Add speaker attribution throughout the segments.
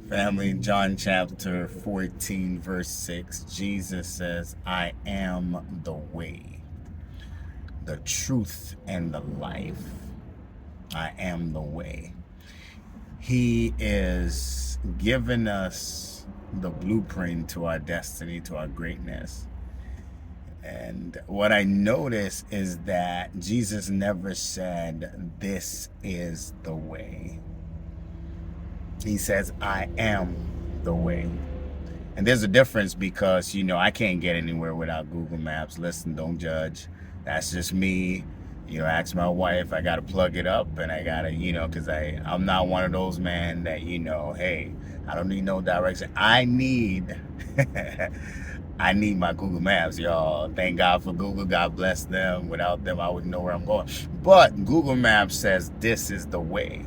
Speaker 1: Family, John chapter 14, verse 6, Jesus says, I am the way, the truth, and the life. I am the way. He is giving us the blueprint to our destiny, to our greatness. And what I notice is that Jesus never said, this is the way. He says, I am the way. And there's a difference because, I can't get anywhere without Google Maps. Listen, don't judge. That's just me. Ask my wife, I got to plug it up and I got to, because I'm not one of those men that, hey, I don't need no direction. I need my Google Maps, y'all. Thank God for Google. God bless them. Without them, I wouldn't know where I'm going. But Google Maps says this is the way.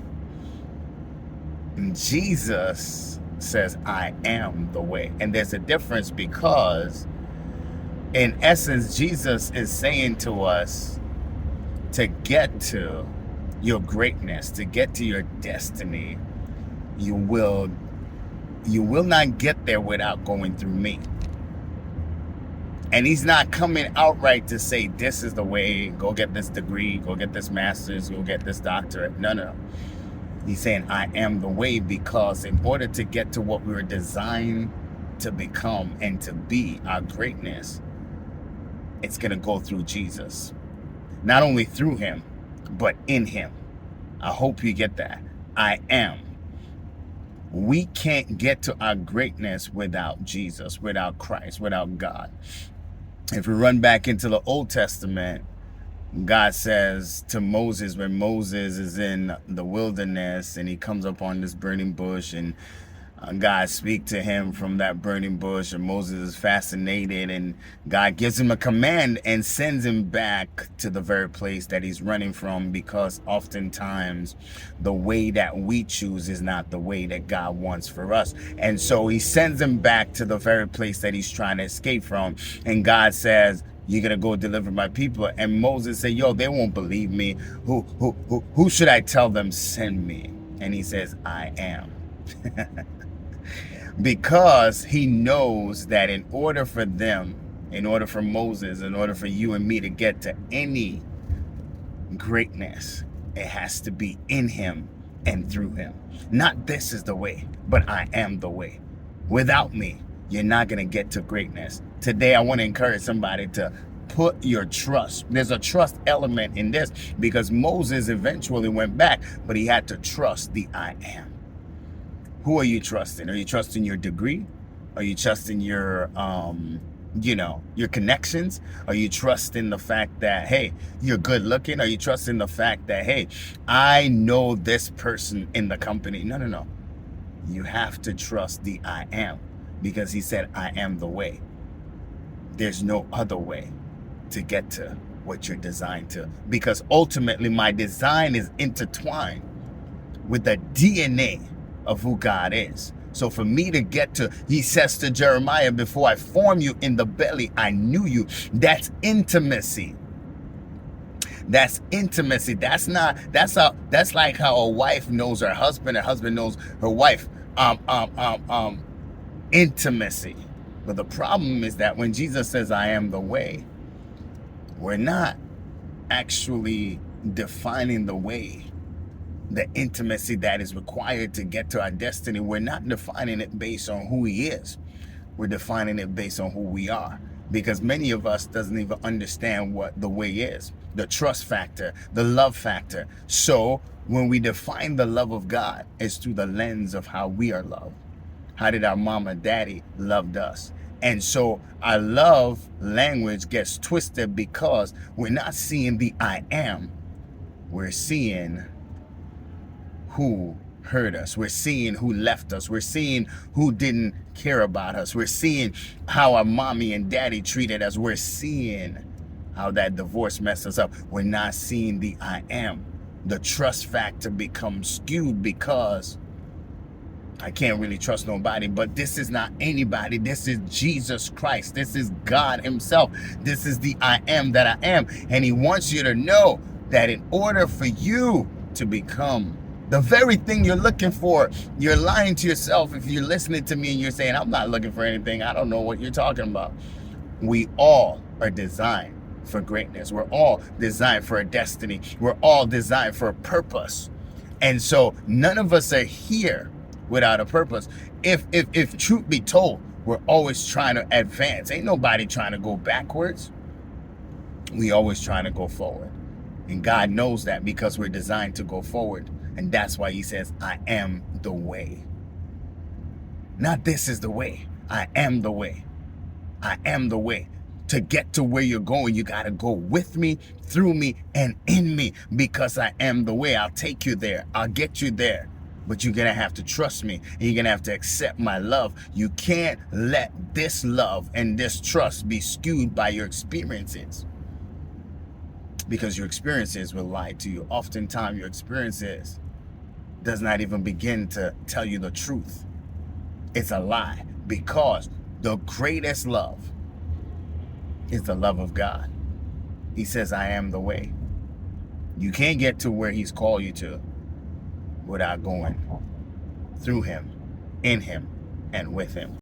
Speaker 1: And Jesus says, I am the way. And there's a difference because, in essence, Jesus is saying to us, to get to your greatness, to get to your destiny, you will not get there without going through me. And he's not coming outright to say, this is the way, go get this degree, go get this master's, go get this doctorate. No. He's saying, I am the way, because in order to get to what we were designed to become and to be, our greatness, it's going to go through Jesus. Not only through him, but in him. I hope you get that. I am. We can't get to our greatness without Jesus, without Christ, without God. If we run back into the Old Testament, God says to Moses, when Moses is in the wilderness and he comes upon this burning bush, and God speaks to him from that burning bush, and Moses is fascinated, and God gives him a command and sends him back to the very place that he's running from, because oftentimes the way that we choose is not the way that God wants for us. And so he sends him back to the very place that he's trying to escape from, and God says, you're gonna go deliver my people. And Moses said, yo, they won't believe me. Who should I tell them send me? And he says, I am. Because he knows that in order for them, in order for Moses, in order for you and me to get to any greatness, it has to be in him and through him. Not this is the way, but I am the way. Without me, you're not going to get to greatness. Today, I want to encourage somebody to put your trust. There's a trust element in this, because Moses eventually went back, but he had to trust the I am. Who are you trusting? Are you trusting your degree? Are you trusting your, your connections? Are you trusting the fact that, hey, you're good looking? Are you trusting the fact that, hey, I know this person in the company? No. You have to trust the I am, because he said, I am the way. There's no other way to get to what you're designed to, because ultimately my design is intertwined with the DNA of who God is. So for me to get to, he says to Jeremiah, before I formed you in the belly, I knew you. That's intimacy. That's intimacy. That's like how a wife knows her husband, a husband knows her wife. Intimacy. But the problem is that when Jesus says, I am the way, we're not actually defining the way, the intimacy that is required to get to our destiny. We're not defining it based on who he is. We're defining it based on who we are, because many of us doesn't even understand what the way is, the trust factor, the love factor. So when we define the love of God, it's through the lens of how we are loved. How did our mama and daddy loved us? And so our love language gets twisted, because we're not seeing the I am. We're seeing who hurt us. We're seeing who left us. We're seeing who didn't care about us. We're seeing how our mommy and daddy treated us. We're seeing how that divorce messed us up. We're not seeing the I am. The trust factor becomes skewed, because I can't really trust nobody, but this is not anybody. This is Jesus Christ. This is God himself. This is the I am that I am. And he wants you to know that in order for you to become The very thing you're looking for, you're lying to yourself if you're listening to me and you're saying, I'm not looking for anything. I don't know what you're talking about. We all are designed for greatness. We're all designed for a destiny. We're all designed for a purpose. And so none of us are here without a purpose. If truth be told, we're always trying to advance. Ain't nobody trying to go backwards. We always trying to go forward. And God knows that because we're designed to go forward. And that's why he says, I am the way. Not this is the way. I am the way. I am the way. To get to where you're going, you got to go with me, through me, and in me, because I am the way. I'll take you there. I'll get you there. But you're going to have to trust me, and you're going to have to accept my love. You can't let this love and this trust be skewed by your experiences, because your experiences will lie to you. Oftentimes, your experiences does not even begin to tell you the truth. It's a lie, because the greatest love is the love of God. He says, I am the way. You can't get to where he's called you to without going through him, in him, and with him.